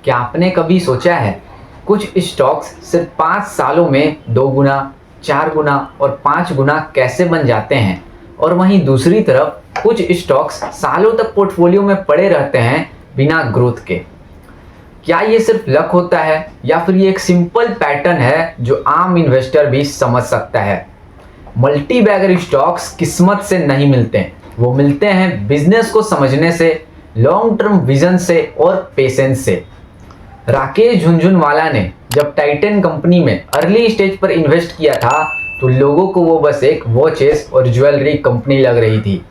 क्या आपने कभी सोचा है कुछ स्टॉक्स सिर्फ 5 सालों में 2 गुना, 4 गुना और 5 गुना कैसे बन जाते हैं, और वहीं दूसरी तरफ कुछ स्टॉक्स सालों तक पोर्टफोलियो में पड़े रहते हैं बिना ग्रोथ के। क्या ये सिर्फ लक होता है या फिर ये एक सिंपल पैटर्न है जो आम इन्वेस्टर भी समझ सकता है? मल्टी बैगर स्टॉक्स किस्मत से नहीं मिलते, वो मिलते हैं बिजनेस को समझने से, लॉन्ग टर्म विजन से और पेशेंस से। राकेश झुनझुनवाला ने जब टाइटन कंपनी में अर्ली स्टेज पर इन्वेस्ट किया था तो लोगों को वो बस एक वॉचेस और ज्वेलरी कंपनी लग रही थी।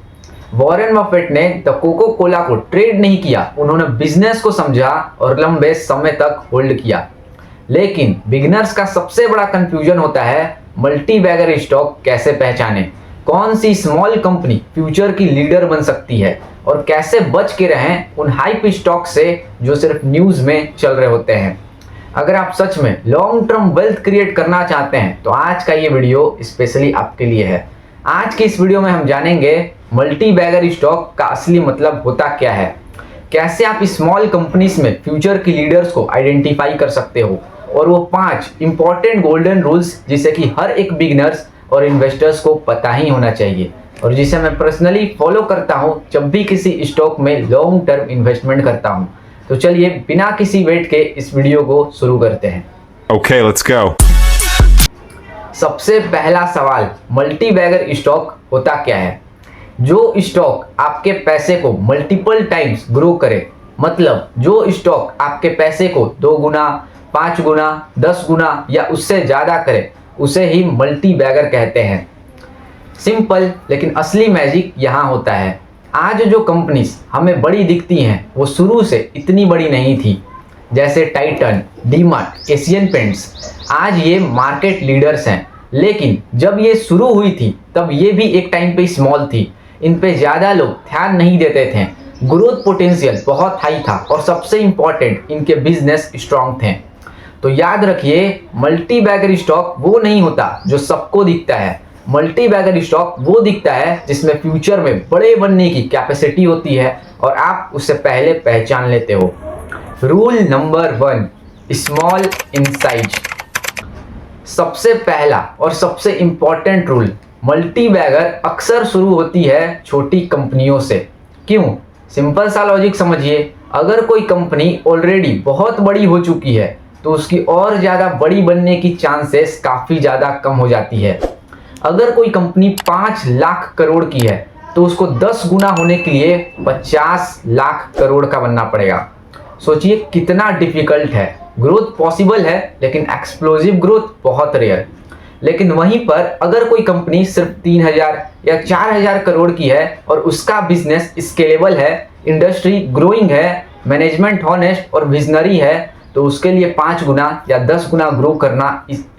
वॉरेन बफेट ने द कोको कोला को ट्रेड नहीं किया, उन्होंने बिजनेस को समझा और लंबे समय तक होल्ड किया। लेकिन बिगिनर्स का सबसे बड़ा कंफ्यूजन होता है मल्टी बैगर स्टॉक कैसे पहचाने, कौन सी स्मॉल कंपनी फ्यूचर की लीडर बन सकती है और कैसे बच के रहें उन हाइप स्टॉक से जो सिर्फ न्यूज में चल रहे होते हैं। अगर आप सच में लॉन्ग टर्म वेल्थ क्रिएट करना चाहते हैं तो आज का ये वीडियो स्पेशली आपके लिए है। आज की इस वीडियो में हम जानेंगे मल्टी बैगर स्टॉक का असली मतलब होता क्या है, कैसे आप स्मॉल कंपनीज में फ्यूचर की लीडर्स को आइडेंटिफाई कर सकते हो, और वो 5 इंपॉर्टेंट गोल्डन रूल्स जिसे कि हर एक बिगिनर्स और इन्वेस्टर्स को पता ही होना चाहिए और जिसे मैं पर्सनली फॉलो करता हूं जब भी किसी स्टॉक में लॉन्ग टर्म इन्वेस्टमेंट करता हूं। तो चलिए बिना किसी वेट के इस वीडियो को शुरू करते हैं। Okay, let's go. सबसे पहला सवाल, मल्टी बैगर स्टॉक होता क्या है? जो स्टॉक आपके पैसे को मल्टीपल टाइम्स ग्रो करे, मतलब जो स्टॉक आपके पैसे को 2 गुना, 5 गुना, 10 गुना या उससे ज्यादा करे उसे ही मल्टी बैगर कहते हैं। सिंपल, लेकिन असली मैजिक यहाँ होता है। आज जो कंपनीज हमें बड़ी दिखती हैं वो शुरू से इतनी बड़ी नहीं थी। जैसे टाइटन, डीमार्ट, एशियन पेंट्स, आज ये मार्केट लीडर्स हैं, लेकिन जब ये शुरू हुई थी तब ये भी एक टाइम पे स्मॉल थी। इन पे ज़्यादा लोग ध्यान नहीं देते थे। ग्रोथ पोटेंशियल बहुत हाई था और सबसे इंपॉर्टेंट इनके बिजनेस स्ट्रॉन्ग थे। तो याद रखिए, मल्टी बैगर स्टॉक वो नहीं होता जो सबको दिखता है। मल्टी बैगर स्टॉक वो दिखता है जिसमें फ्यूचर में बड़े बनने की कैपेसिटी होती है और आप उससे पहले पहचान लेते हो। Rule number 1, small in size. सबसे पहला और सबसे इंपॉर्टेंट रूल, मल्टी बैगर अक्सर शुरू होती है छोटी कंपनियों से। क्यों? सिंपल सा लॉजिक समझिए। अगर कोई कंपनी ऑलरेडी बहुत बड़ी हो चुकी है तो उसकी और ज़्यादा बड़ी बनने की चांसेस काफ़ी ज़्यादा कम हो जाती है। अगर कोई कंपनी 5 लाख करोड़ की है तो उसको 10 गुना होने के लिए 50 लाख करोड़ का बनना पड़ेगा। सोचिए कितना डिफिकल्ट है। ग्रोथ पॉसिबल है लेकिन एक्सप्लोजिव ग्रोथ बहुत रेयर। लेकिन वहीं पर अगर कोई कंपनी सिर्फ 3000 या 4000 करोड़ की है और उसका बिजनेस स्केलेबल है, इंडस्ट्री ग्रोइंग है, मैनेजमेंट हॉनेस्ट और विजनरी है, तो उसके लिए 5 गुना या 10 गुना ग्रो करना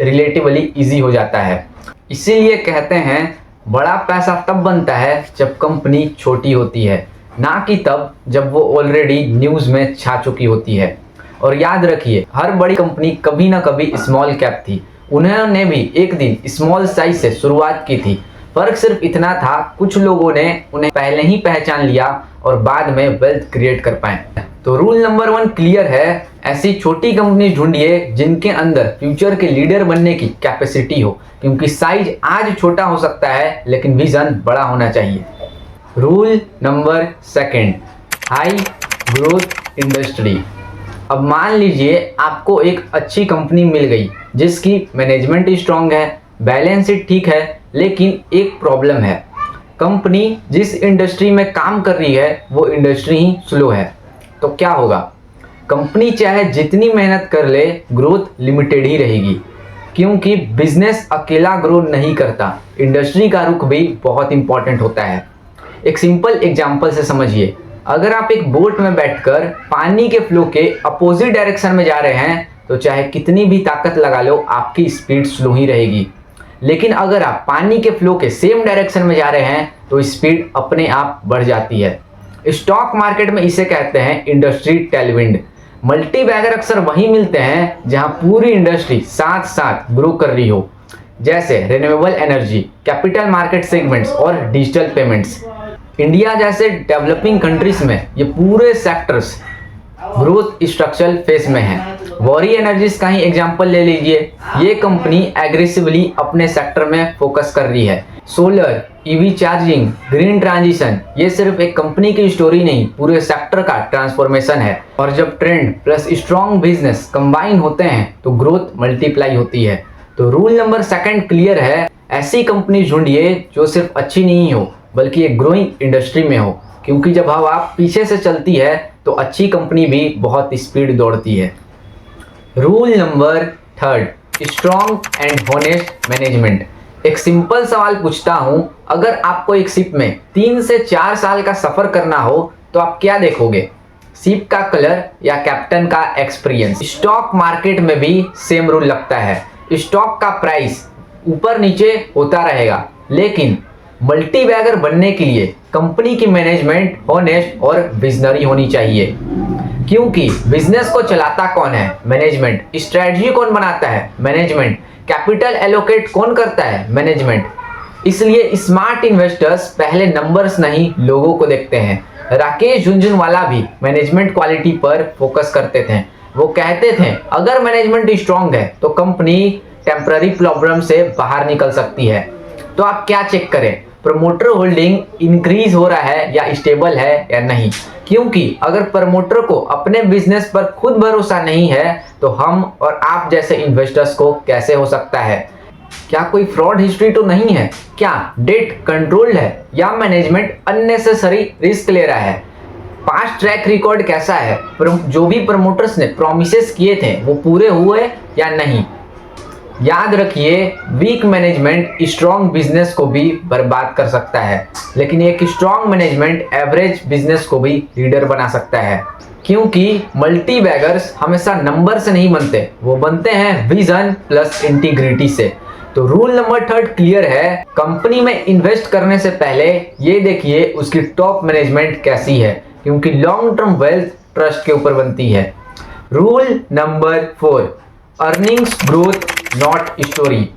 रिलेटिवली इजी हो जाता है। इसीलिए कहते हैं बड़ा पैसा तब बनता है जब कंपनी छोटी होती है, ना कि तब जब वो ऑलरेडी न्यूज़ में छा चुकी होती है। और याद रखिए, हर बड़ी कंपनी कभी ना कभी स्मॉल कैप थी। उन्होंने भी एक दिन स्मॉल साइज से शुरुआत की थी। फर्क सिर्फ इतना था, कुछ लोगों ने उन्हें पहले ही पहचान लिया और बाद में वेल्थ क्रिएट कर पाए। तो रूल नंबर 1 क्लियर है, ऐसी छोटी कंपनी ढूंढिए जिनके अंदर फ्यूचर के लीडर बनने की कैपेसिटी हो, क्योंकि साइज आज छोटा हो सकता है लेकिन विजन बड़ा होना चाहिए। Rule number 2, high growth industry. अब मान लीजिए आपको एक अच्छी कंपनी मिल गई जिसकी मैनेजमेंट स्ट्रांग है, बैलेंस शीट ठीक है, लेकिन एक प्रॉब्लम है। कंपनी जिस इंडस्ट्री में काम कर रही है वो इंडस्ट्री ही स्लो है। तो क्या होगा? कंपनी चाहे जितनी मेहनत कर ले, ग्रोथ लिमिटेड ही रहेगी, क्योंकि बिजनेस अकेला ग्रो नहीं करता, इंडस्ट्री का रुख भी बहुत इंपॉर्टेंट होता है। एक सिंपल एग्जांपल से समझिए। अगर आप एक बोट में बैठकर पानी के फ्लो के अपोजिट डायरेक्शन में जा रहे हैं तो चाहे कितनी भी ताकत लगा लो आपकी स्पीड स्लो ही रहेगी। लेकिन अगर आप पानी के फ्लो के सेम डायरेक्शन में जा रहे हैं तो स्पीड अपने आप बढ़ जाती है। स्टॉक मार्केट में इसे कहते हैं इंडस्ट्री टेलविंड। मल्टी बैगर अक्सर वहीं मिलते हैं जहां पूरी इंडस्ट्री साथ साथ ग्रो कर रही हो, जैसे renewable energy, capital market segments और डिजिटल पेमेंट्स। इंडिया जैसे डेवलपिंग कंट्रीज में ये पूरे सेक्टर्स ग्रोथ स्ट्रक्चरल फेज में है। वॉरी एनर्जीज का ही एग्जांपल ले लीजिए। ये कंपनी एग्रेसिवली अपने सेक्टर में फोकस कर रही है। Solar, EV charging, green transition, ये सिर्फ एक कंपनी की स्टोरी नहीं, पूरे सेक्टर का ट्रांसफॉर्मेशन है। और जब trend plus strong business combine होते हैं तो ग्रोथ मल्टीप्लाई होती है। तो रूल नंबर 2 क्लियर है, ऐसी कंपनी ढूंढिए जो सिर्फ अच्छी नहीं हो बल्कि एक ग्रोइंग इंडस्ट्री में हो, क्योंकि जब हवा पीछे से चलती है तो अच्छी कंपनी भी बहुत स्पीड दौड़ती है। Rule number 3, strong and honest management. एक सिंपल सवाल पूछता हूं, अगर आपको एक शिप में 3 से 4 साल का सफर करना हो तो आप क्या देखोगे? शिप का कलर या कैप्टन का एक्सपीरियंस? स्टॉक मार्केट में भी सेम रूल लगता है। स्टॉक का प्राइस ऊपर नीचे होता रहेगा, लेकिन मल्टी बैगर बनने के लिए कंपनी की मैनेजमेंट हॉनेस्ट और विजनरी होनी चाहिए। क्योंकि बिजनेस को चलाता कौन है? मैनेजमेंट। स्ट्रेटजी कौन बनाता है? मैनेजमेंट। कैपिटल एलोकेट कौन करता है? मैनेजमेंट। इसलिए स्मार्ट इन्वेस्टर्स पहले नंबर्स नहीं, लोगों को देखते हैं। राकेश झुनझुनवाला भी मैनेजमेंट क्वालिटी पर फोकस करते थे। वो कहते थे अगर मैनेजमेंट स्ट्रांग है तो कंपनी टेम्पररी प्रॉब्लम से बाहर निकल सकती है। तो आप क्या चेक करें? प्रमोटर होल्डिंग इंक्रीज हो रहा है या स्टेबल है या नहीं। क्योंकि अगर प्रमोटर को अपने बिजनेस पर खुद भरोसा नहीं है तो हम और आप जैसे इन्वेस्टर्स को कैसे हो सकता है? क्या कोई फ्रॉड हिस्ट्री तो नहीं है? क्या डेट कंट्रोल्ड है या मैनेजमेंट अननेसेसरी रिस्क ले रहा है? पास्ट ट्रैक रिकॉर्ड कैसा है? जो भी प्रमोटर्स ने प्रॉमिसेस किए थे वो पूरे हुए या नहीं? याद रखिए, वीक मैनेजमेंट स्ट्रॉन्ग बिजनेस को भी बर्बाद कर सकता है, लेकिन एक स्ट्रॉन्ग मैनेजमेंट एवरेज बिजनेस को भी लीडर बना सकता है। क्योंकि मल्टी बैगर्स हमेशा नंबर से नहीं बनते, वो बनते हैं विजन प्लस इंटीग्रिटी से। तो रूल नंबर 3 क्लियर है, कंपनी में इन्वेस्ट करने से पहले ये देखिए उसकी टॉप मैनेजमेंट कैसी है, क्योंकि लॉन्ग टर्म वेल्थ ट्रस्ट के ऊपर बनती है। Rule number 4, earnings growth not story.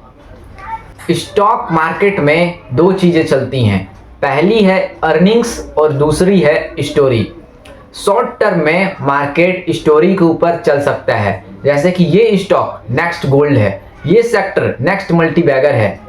Stock market में 2 चीजें चलती हैं, पहली है अर्निंग्स और दूसरी है स्टोरी। शॉर्ट टर्म में मार्केट स्टोरी के ऊपर चल सकता है, जैसे कि ये स्टॉक नेक्स्ट गोल्ड है, ये सेक्टर नेक्स्ट मल्टी बैगर है,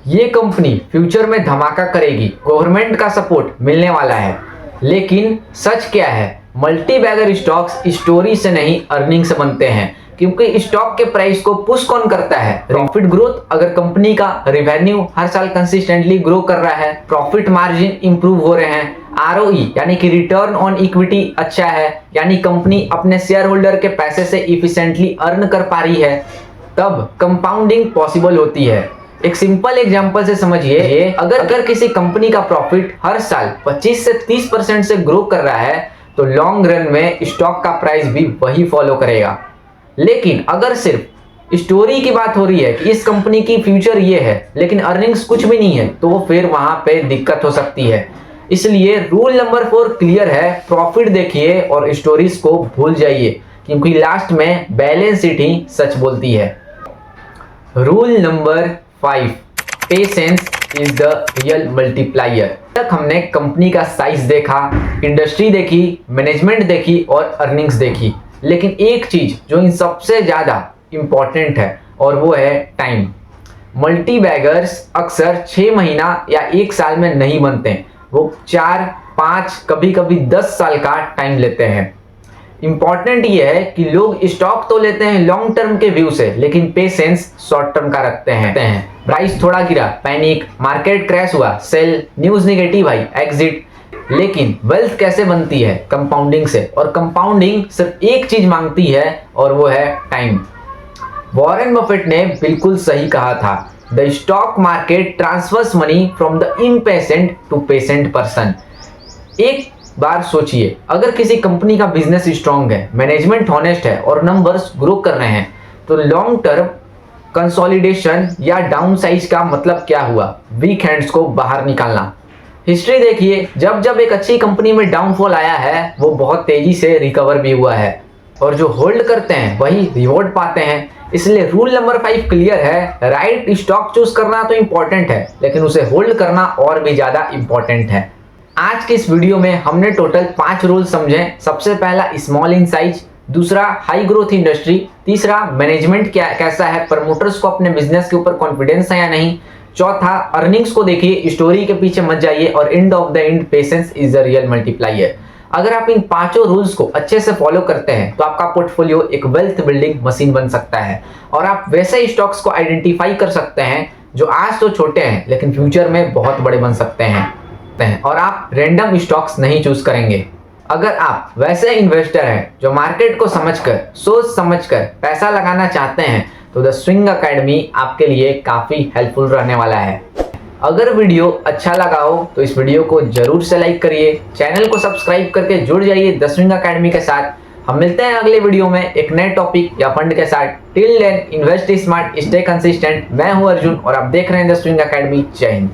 ये कंपनी फ्यूचर में धमाका करेगी, गवर्नमेंट का सपोर्ट मिलने वाला है। लेकिन सच क्या है? मल्टी बैगर स्टॉक्स स्टोरी से नहीं अर्निंग से बनते हैं, क्योंकि स्टॉक के प्राइस को पुश कौन करता है? Profit growth. अगर कंपनी का रेवेन्यू हर साल कंसिस्टेंटली ग्रो कर रहा है, प्रॉफिट मार्जिन इंप्रूव हो रहे हैं, आरओई यानी कि रिटर्न ऑन इक्विटी अच्छा है, यानी कंपनी अपने शेयर होल्डर के पैसे से इफिशिएंटली अर्न कर पा रही है, तब कंपाउंडिंग पॉसिबल होती है। एक सिंपल एग्जांपल से समझिए, अगर किसी कंपनी का प्रॉफिट हर साल 25 से 30% से ग्रो कर रहा है तो लॉन्ग रन में स्टॉक का प्राइस भी वही फॉलो करेगा। लेकिन अगर सिर्फ स्टोरी की बात हो रही है कि इस कंपनी की फ्यूचर ये है लेकिन अर्निंग्स कुछ भी नहीं है, तो फिर वहां पे दिक्कत हो सकती है। इसलिए रूल नंबर 4 क्लियर है, प्रॉफिट देखिए और स्टोरीज को भूल जाइए, क्योंकि लास्ट में बैलेंस शीट ही सच बोलती है। Rule number 5, patience is the real multiplier. तक हमने कंपनी का साइज देखा, इंडस्ट्री देखी, मैनेजमेंट देखी और अर्निंग्स देखी, लेकिन एक चीज जो इन सबसे ज्यादा इंपॉर्टेंट है और वो है टाइम। मल्टी बैगर्स अक्सर 6 महीना या 1 साल में नहीं बनते, वो 4, 5, कभी कभी 10 साल का टाइम लेते हैं। इंपॉर्टेंट ये है कि लोग स्टॉक तो लेते हैं लॉन्ग टर्म के व्यू से, लेकिन पेशेंस शॉर्ट टर्म का रखते हैं। प्राइस थोड़ा गिरा, पैनिक, मार्केट क्रैश हुआ, सेल, न्यूज निगेटिव आई, एग्जिट। लेकिन वेल्थ कैसे बनती है? कंपाउंडिंग से, और कंपाउंडिंग सिर्फ एक चीज मांगती है और वो है टाइम। वॉरेन बफेट ने बिल्कुल सही कहा था, the stock market transfers money from the impatient to patient person. एक बार सोचिए, अगर किसी कंपनी का बिजनेस स्ट्रांग है, मैनेजमेंट हॉनेस्ट है और नंबर्स ग्रो कर रहे हैं, तो लॉन्ग टर्म कंसोलिडेशन या डाउन साइज का मतलब क्या हुआ? वीक हैंड्स को बाहर निकालना। हिस्ट्री देखिए, जब जब एक अच्छी कंपनी में डाउनफॉल आया है वो बहुत तेजी से रिकवर भी हुआ है, और जो होल्ड करते हैं वही रिवॉर्ड पाते हैं। इसलिए रूल नंबर 5 क्लियर है, राइट स्टॉक चूज करना तो इंपॉर्टेंट है, लेकिन उसे होल्ड करना और भी ज्यादा इंपॉर्टेंट है। आज के इस वीडियो में हमने टोटल 5 रूल समझे। सबसे पहला स्मॉल इन साइज, दूसरा हाई ग्रोथ इंडस्ट्री, तीसरा मैनेजमेंट कैसा है, प्रमोटर्स को अपने बिजनेस के ऊपर कॉन्फिडेंस है या नहीं, चौथा अर्निंग्स को देखिए, स्टोरी के पीछे मत जाइए, और end of the end patience is the real multiplier. अगर आप इन पांचों रूल्स को अच्छे से फॉलो करते हैं तो आपका पोर्टफोलियो एक वेल्थ बिल्डिंग मशीन बन सकता है और आप वैसे स्टॉक्स को आइडेंटिफाई कर सकते हैं जो आज तो छोटे हैं लेकिन फ्यूचर में बहुत बड़े बन सकते हैं और आप रैंडम स्टॉक्स नहीं चूज करेंगे। अगर आप वैसे इन्वेस्टर हैं जो मार्केट को समझकर, सोच समझकर पैसा लगाना चाहते हैं तो द स्विंग अकेडमी आपके लिए काफी हेल्पफुल रहने वाला है। अगर वीडियो अच्छा लगा हो तो इस वीडियो को जरूर से लाइक करिए, चैनल को सब्सक्राइब करके जुड़ जाइए द स्विंग अकेडमी के साथ। हम मिलते हैं अगले वीडियो में एक नए टॉपिक या फंड के साथ। Till then invest smart, stay consistent. मैं हूं अर्जुन और आप देख रहे हैं द स्विंग अकेडमी। जय हिंद।